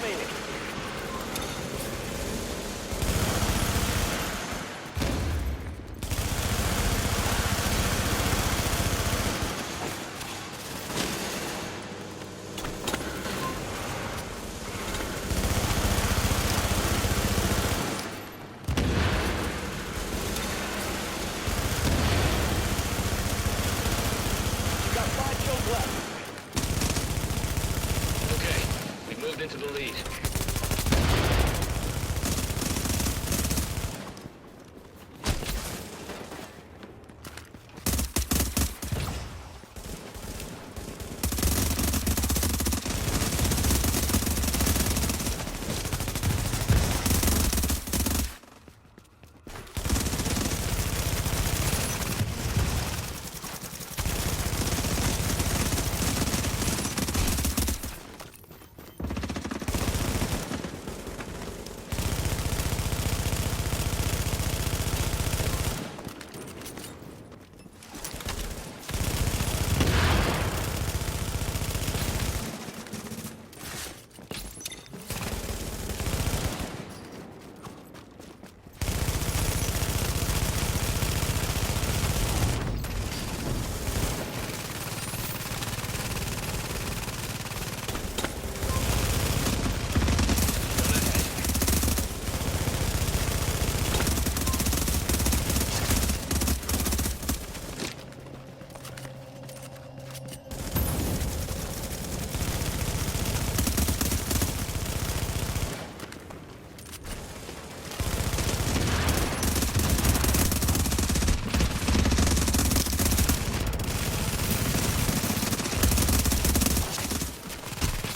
remaining. Got 5 kills left. Okay, we moved into the lead.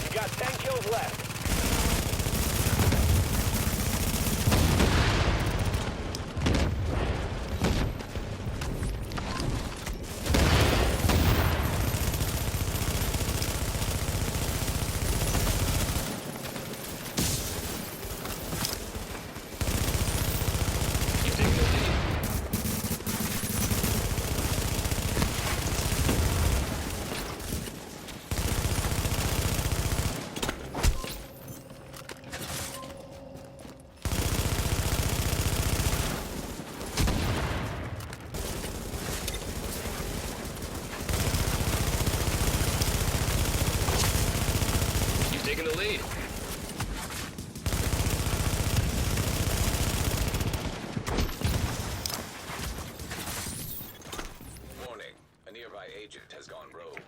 You got 10 kills left. You've taken the lead. You've taken the lead. Warning, a nearby agent has gone rogue.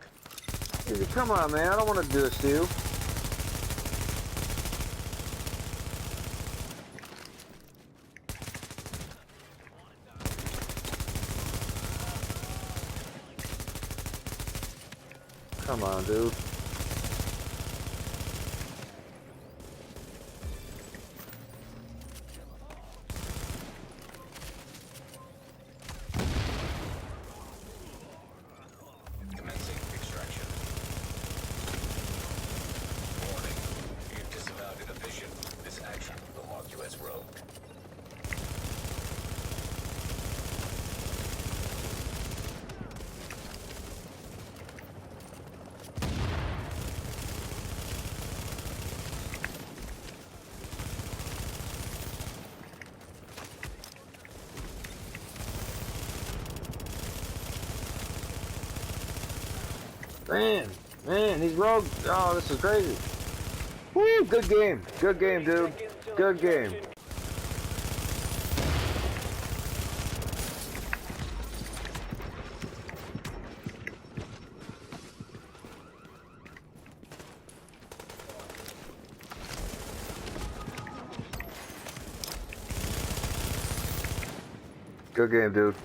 Dude, come on, man. I don't want to do this to you. Come on, dude. Commencing extraction. Warning, you've disavowed in a vision. This action will mark you as rogue. Man, these rogues. Oh, this is crazy. Woo, good game. Good game, dude. Good game. Good game, dude.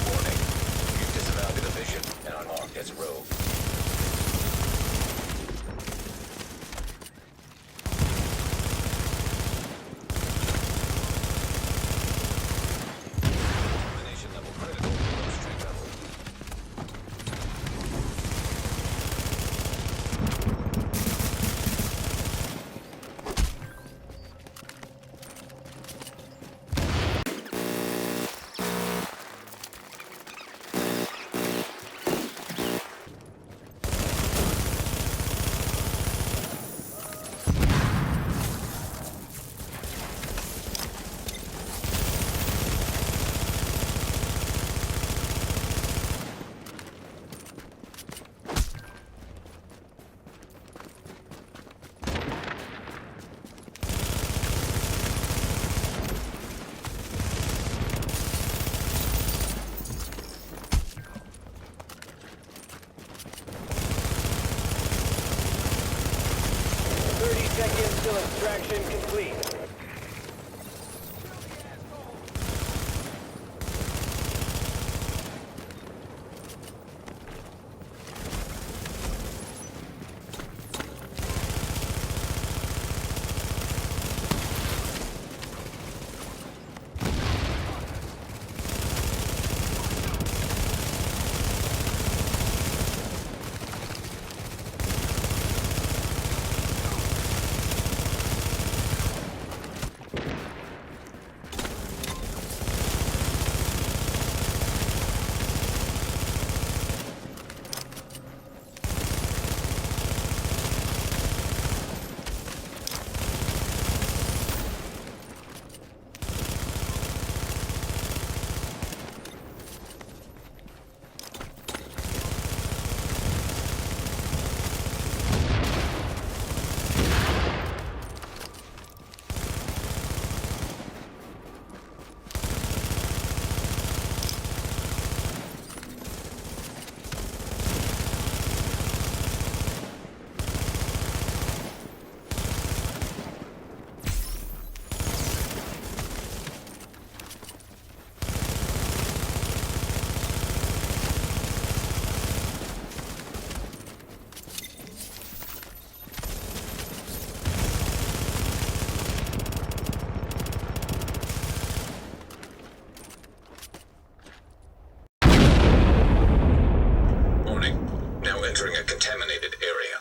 Warning, you've disavowed in a vision and are marked as rogue. entering a contaminated area.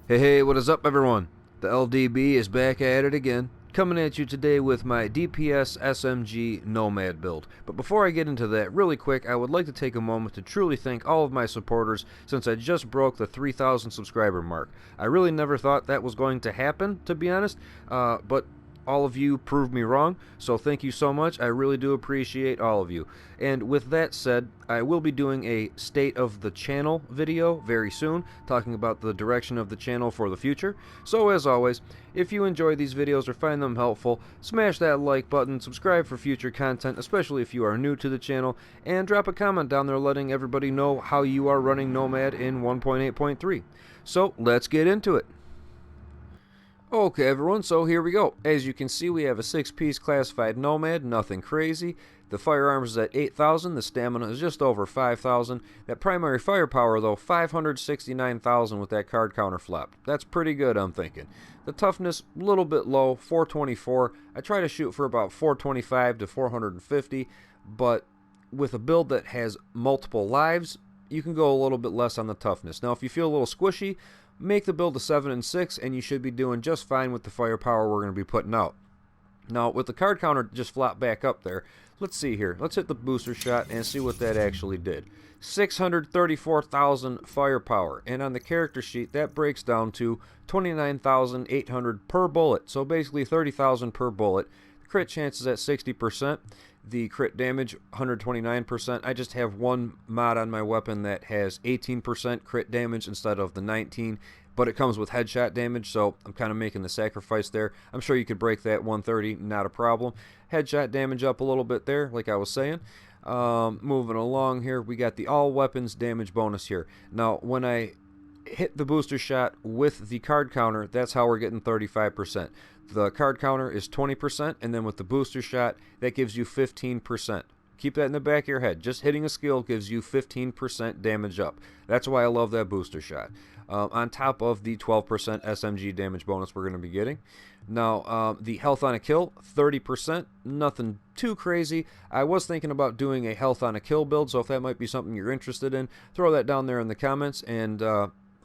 Hey, what is up, everyone? The LDB is back at it again, coming at you today with my DPS SMG Nomad build. But before I get into that, really quick, I would like to take a moment to truly thank all of my supporters since I just broke the 3,000 subscriber mark. I really never thought that was going to happen, to be honest, but all of you proved me wrong, so thank you so much. I really do appreciate all of you. And with that said, I will be doing a state of the channel video very soon, talking about the direction of the channel for the future. So as always, if you enjoy these videos or find them helpful, smash that like button, subscribe for future content, especially if you are new to the channel, and drop a comment down there letting everybody know how you are running Nomad in 1.8.3. So let's get into it. Okay everyone, so here we go. As you can see, we have a 6-piece classified Nomad, nothing crazy. The firearms is at 8,000, the stamina is just over 5,000. That primary firepower though, 569,000 with that card counter flop. That's pretty good, I'm thinking. The toughness, a little bit low, 424. I try to shoot for about 425 to 450, but with a build that has multiple lives, you can go a little bit less on the toughness. Now if you feel a little squishy, make the build a 7 and 6 and you should be doing just fine with the firepower we're going to be putting out. Now with the card counter just flat back up there, let's see here. Let's hit the booster shot and see what that actually did. 634,000 firepower, and on the character sheet that breaks down to 29,800 per bullet, so basically 30,000 per bullet. The crit chance is at 60%. The crit damage 129%. I just have one mod on my weapon that has 18% crit damage instead of the 19, but it comes with headshot damage, so I'm kind of making the sacrifice there. I'm sure you could break that 130, not a problem. Headshot damage up a little bit there, like I was saying. Moving along here, we got the all weapons damage bonus here. Now when I hit the booster shot with the card counter, that's how we're getting 35%. The card counter is 20%, and then with the booster shot, that gives you 15%. Keep that in the back of your head. Just hitting a skill gives you 15% damage up. That's why I love that booster shot. On top of the 12% SMG damage bonus we're going to be getting. Now, the health on a kill, 30%. Nothing too crazy. I was thinking about doing a health on a kill build, so if that might be something you're interested in, throw that down there in the comments, and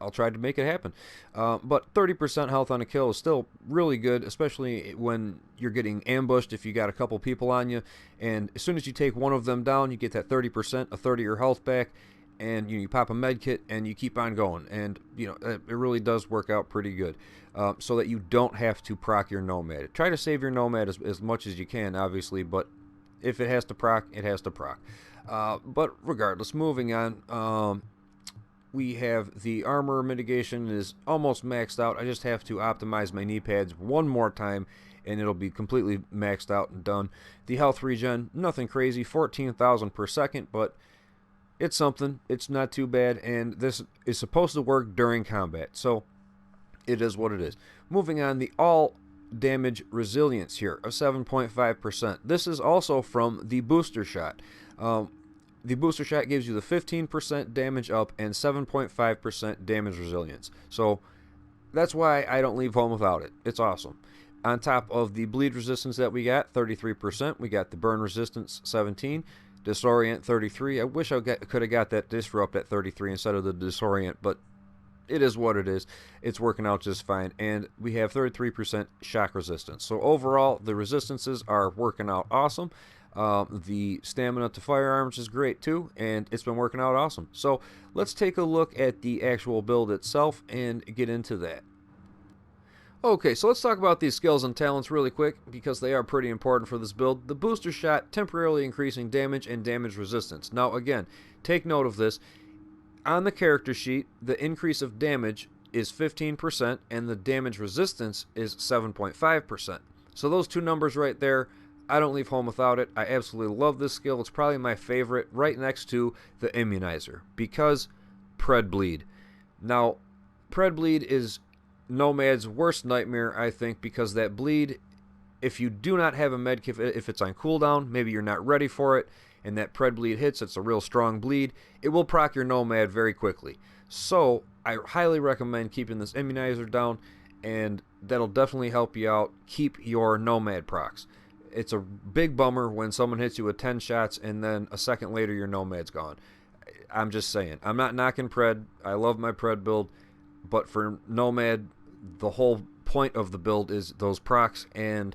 I'll try to make it happen. But 30% health on a kill is still really good, especially when you're getting ambushed if you got a couple people on you. And as soon as you take one of them down, you get that 30%, a third of your health back, and you pop a med kit and you keep on going. And it really does work out pretty good, so that you don't have to proc your Nomad. Try to save your Nomad as much as you can, obviously, but if it has to proc, it has to proc. But regardless, moving on. We have the armor mitigation is almost maxed out. I just have to optimize my knee pads one more time and it'll be completely maxed out and done. The health regen, nothing crazy, 14,000 per second, but it's something. It's not too bad, and this is supposed to work during combat, so it is what it is. Moving on, the all damage resilience here of 7.5%. This is also from the booster shot. The booster shot gives you the 15% damage up and 7.5% damage resilience. So that's why I don't leave home without it. It's awesome. On top of the bleed resistance that we got, 33%. We got the burn resistance, 17. Disorient, 33. I wish I could have got that disrupt at 33 instead of the disorient, but it is what it is. It's working out just fine. And we have 33% shock resistance. So overall, the resistances are working out awesome. The stamina to firearms is great too, and it's been working out awesome. So let's take a look at the actual build itself and get into that. Okay, so let's talk about these skills and talents really quick because they are pretty important for this build. The booster shot, temporarily increasing damage and damage resistance. Now again, take note of this. On the character sheet, the increase of damage is 15% and the damage resistance is 7.5%. So those two numbers right there, I don't leave home without it. I absolutely love this skill. It's probably my favorite, right next to the immunizer, because Pred Bleed. Now, Pred Bleed is Nomad's worst nightmare, I think, because that bleed, if you do not have a medkit, if it's on cooldown, maybe you're not ready for it, and that Pred Bleed hits, it's a real strong bleed, it will proc your Nomad very quickly. So, I highly recommend keeping this immunizer down, and that'll definitely help you out keep your Nomad procs. it's a big bummer when someone hits you with 10 shots and then a second later your Nomad's gone. I'm just saying. I'm not knocking Pred. I love my Pred build, but for Nomad, the whole point of the build is those procs, and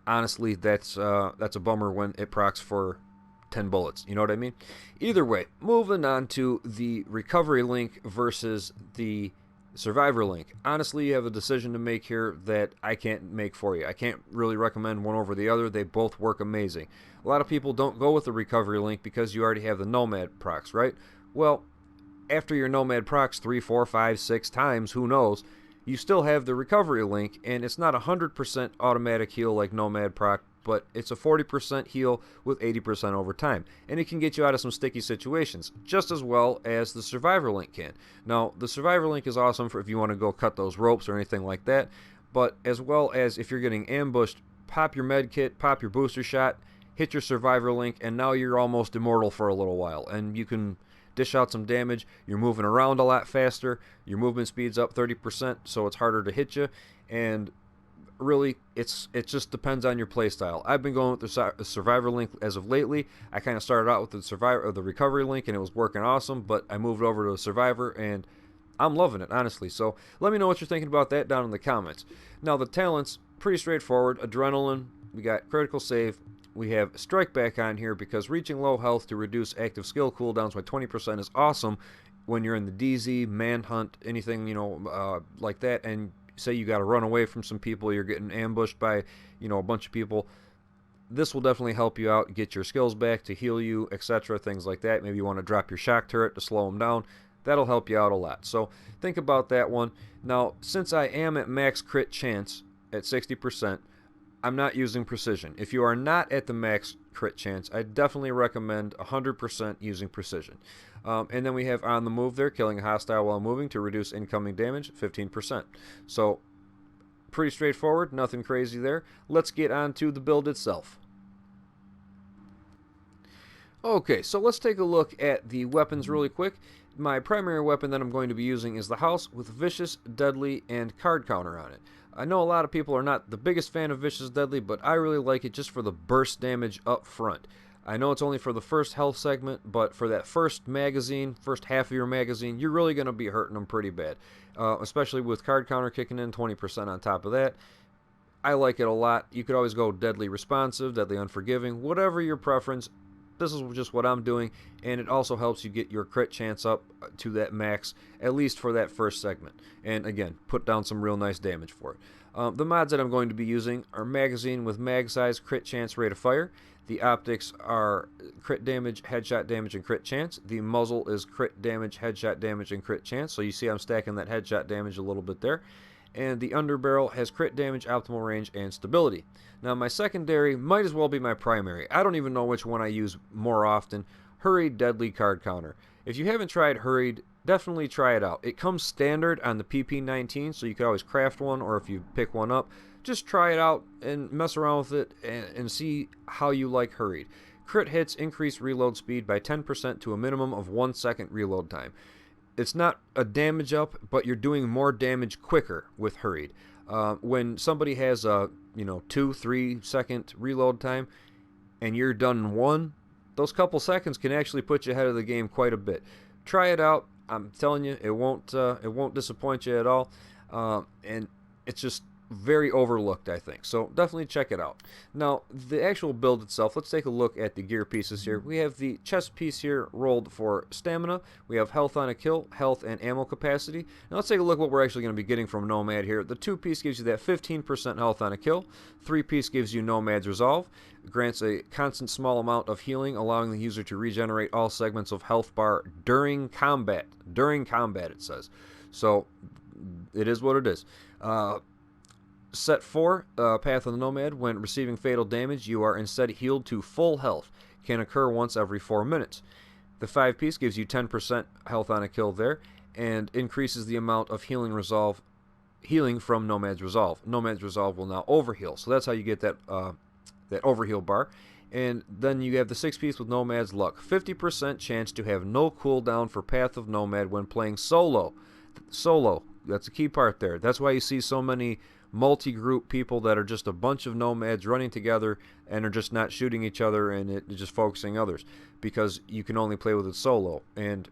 honestly, that's a bummer when it procs for 10 bullets. You know what I mean? Either way, moving on to the recovery link versus the survivor link. Honestly, you have a decision to make here that I can't make for you. I can't really recommend one over the other. They both work amazing. A lot of people don't go with the recovery link because you already have the Nomad procs, right? Well, after your Nomad procs 3, 4, 5, 6 times, who knows, you still have the recovery link, and it's not 100% automatic heal like Nomad proc, but it's a 40% heal with 80% over time, and it can get you out of some sticky situations, just as well as the survivor link can. Now, the survivor link is awesome for if you want to go cut those ropes or anything like that, but as well as if you're getting ambushed, pop your med kit, pop your booster shot, hit your survivor link, and now you're almost immortal for a little while, and you can dish out some damage. You're moving around a lot faster, your movement speed's up 30%, so it's harder to hit you, and really, it just depends on your playstyle. I've been going with the survivor link as of lately. I kind of started out with the recovery link, and it was working awesome, but I moved over to the survivor, and I'm loving it, honestly. So let me know what you're thinking about that down in the comments. Now, the talents, pretty straightforward. Adrenaline, we got critical save. We have strike back on here because reaching low health to reduce active skill cooldowns by 20% is awesome when you're in the DZ, manhunt, anything, like that, and say you got to run away from some people, you're getting ambushed by, a bunch of people. This will definitely help you out, get your skills back to heal you, etc., things like that. Maybe you want to drop your shock turret to slow them down. That'll help you out a lot. So think about that one. Now, since I am at max crit chance at 60%, I'm not using precision. If you are not at the max crit chance, I definitely recommend 100% using precision. And then we have on the move there, killing a hostile while moving to reduce incoming damage, 15%. So pretty straightforward, nothing crazy there. Let's get on to the build itself. Okay, so let's take a look at the weapons really quick. My primary weapon that I'm going to be using is the House with Vicious, Deadly, and Card Counter on it. I know a lot of people are not the biggest fan of Vicious Deadly, but I really like it just for the burst damage up front. I know it's only for the first health segment, but for that first magazine, first half of your magazine, you're really going to be hurting them pretty bad. Especially with Card Counter kicking in 20% on top of that. I like it a lot. You could always go Deadly Responsive, Deadly Unforgiving, whatever your preference. This is just what I'm doing, and it also helps you get your crit chance up to that max, at least for that first segment. And again, put down some real nice damage for it. The mods that I'm going to be using are Magazine with mag size, crit chance, rate of fire. The optics are crit damage, headshot damage, and crit chance. The muzzle is crit damage, headshot damage, and crit chance. So you see I'm stacking that headshot damage a little bit there. And the underbarrel has crit damage, optimal range, and stability. Now my secondary might as well be my primary. I don't even know which one I use more often. Hurried, Deadly, Card Counter. If you haven't tried Hurried, definitely try it out. It comes standard on the PP19, so you can always craft one, or if you pick one up, just try it out and mess around with it and see how you like Hurried. Crit hits increase reload speed by 10% to a minimum of 1 second reload time. It's not a damage up, but you're doing more damage quicker with Hurried. When somebody has a 2-3 second reload time and you're done in 1, those couple seconds can actually put you ahead of the game quite a bit. Try it out. I'm telling you, it won't disappoint you at all, and it's just very overlooked, I think. So definitely check it out. Now, the actual build itself, let's take a look at the gear pieces here. We have the chest piece here rolled for stamina. We have health on a kill, health, and ammo capacity. Now let's take a look at what we're actually going to be getting from Nomad here. The 2-piece gives you that 15% health on a kill. 3-piece gives you Nomad's Resolve. Grants a constant small amount of healing, allowing the user to regenerate all segments of health bar during combat. During combat, it says. So, it is what it is. Set 4, Path of the Nomad. When receiving fatal damage, you are instead healed to full health. Can occur once every 4 minutes. The 5-piece gives you 10% health on a kill there, and increases the amount of healing from Nomad's Resolve. Nomad's Resolve will now overheal, so that's how you get that overheal bar. And then you have the 6-piece with Nomad's Luck. 50% chance to have no cooldown for Path of Nomad when playing solo. Solo, that's a key part there. That's why you see so many multi-group people that are just a bunch of nomads running together and are just not shooting each other and just focusing others, because you can only play with it solo, and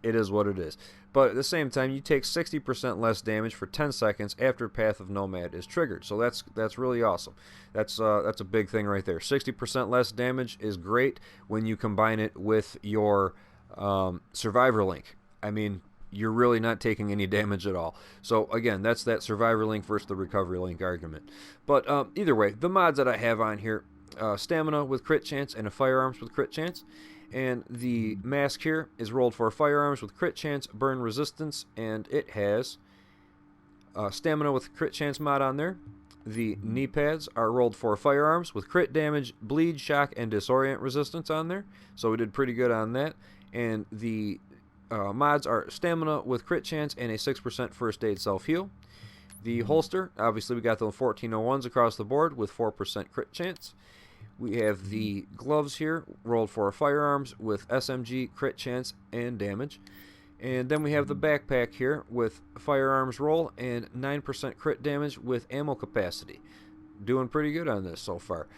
it is what it is. But at the same time, you take 60% less damage for 10 seconds after Path of Nomad is triggered. So that's really awesome. That's a big thing right there. 60% less damage is great when you combine it with your Survivor Link. I mean, you're really not taking any damage at all. So again, that's that Survivor Link versus the Recovery Link argument. But either way, the mods that I have on here, Stamina with crit chance and a Firearms with crit chance. And the mask here is rolled for Firearms with crit chance, burn resistance, and it has Stamina with crit chance mod on there. The knee pads are rolled for Firearms with crit damage, bleed, shock, and disorient resistance on there. So we did pretty good on that. And the mods are Stamina with crit chance and a 6% first aid self-heal. The holster, obviously we got the 1401s across the board with 4% crit chance. We have the gloves here, rolled for Firearms with SMG, crit chance, and damage. And then we have the backpack here with Firearms roll and 9% crit damage with ammo capacity. Doing pretty good on this so far.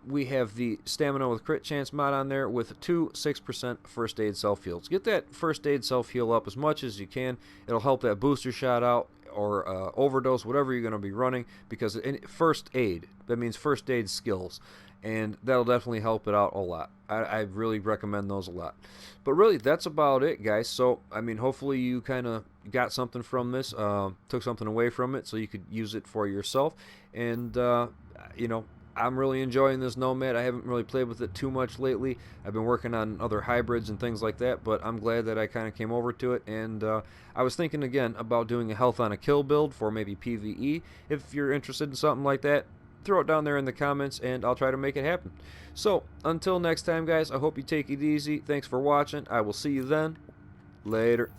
We have the Stamina with crit chance mod on there with 6% first aid self-heals. Get that first aid self-heal up as much as you can. It'll help that booster shot out or overdose, whatever you're going to be running, because first aid, that means first aid skills. And that'll definitely help it out a lot. I really recommend those a lot. But really, that's about it, guys. So, I mean, hopefully you kind of got something from this, took something away from it so you could use it for yourself. And, you know, I'm really enjoying this Nomad. I haven't really played with it too much lately. I've been working on other hybrids and things like that, but I'm glad that I kind of came over to it. And I was thinking, again, about doing a health on a kill build for maybe PvE. If you're interested in something like that, throw it down there in the comments and I'll try to make it happen. So, until next time, guys, I hope you take it easy. Thanks for watching. I will see you then. Later.